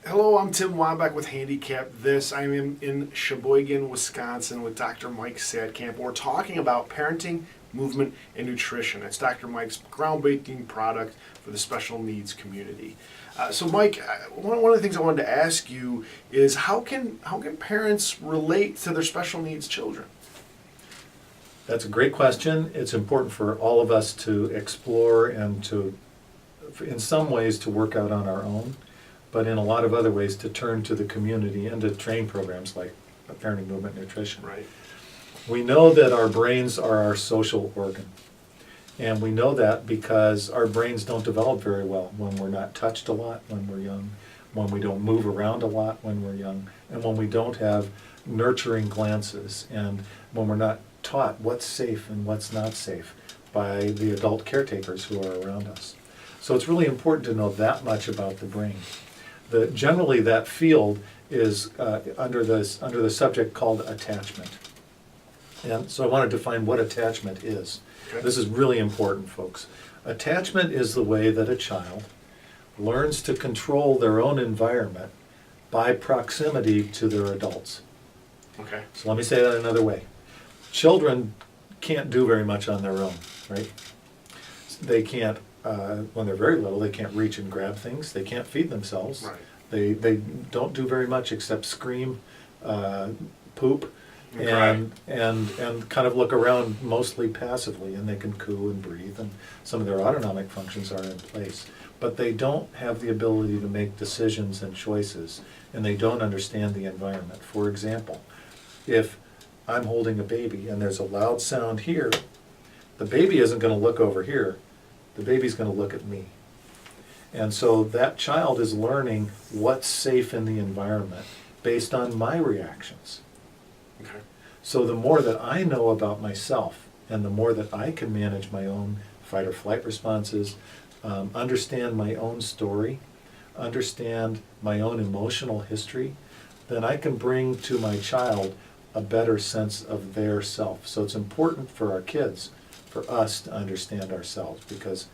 Hello, I'm Tim Wambach with Handicap. I'm in Sheboygan, Wisconsin with Dr. Mike Saatkamp. We're talking about parenting, movement, and nutrition. It's Dr. Mike's groundbreaking product for the special needs community. So Mike, one of the things I wanted to ask you is how can parents relate to their special needs children? That's a great question. It's important for all of us to explore and to, in some ways, to work out on our own, but in a lot of other ways to turn to the community and to train programs like parenting, movement, nutrition. Right. We know that our brains are our social organ. And we know that because our brains don't develop very well when we're not touched a lot when we're young, when we don't move around a lot when we're young, and when we don't have nurturing glances, and when we're not taught what's safe and what's not safe by the adult caretakers who are around us. So it's really important to know that much about the brain. Generally, that field is under the subject called attachment. And so I want to define what attachment is. Okay. This is really important, folks. Attachment is the way that a child learns to control their own environment by proximity to their adults. Okay. So let me say that another way. Children can't do very much on their own, right? They can't, when they're very little, they can't reach and grab things. They can't feed themselves. Right. They don't do very much except scream, poop, Okay. and kind of look around mostly passively, and they can coo and breathe, and some of their autonomic functions are in place. But they don't have the ability to make decisions and choices, and they don't understand the environment. For example, if I'm holding a baby and there's a loud sound here, the baby isn't going to look over here, the baby's going to look at me. And so that child is learning what's safe in the environment based on my reactions. Okay. So the more that I know about myself and the more that I can manage my own fight or flight responses, understand my own story, understand my own emotional history, then I can bring to my child a better sense of their self. So it's important for our kids, for us to understand ourselves, because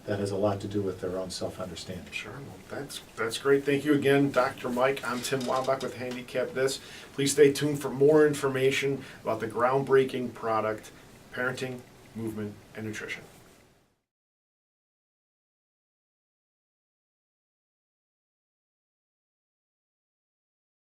that has a lot to do with their own self-understanding. Sure. Well, that's great. Thank you again, Dr. Mike. I'm Tim Wambach with Handicap This. Please stay tuned for more information about the groundbreaking product, parenting, movement, and nutrition.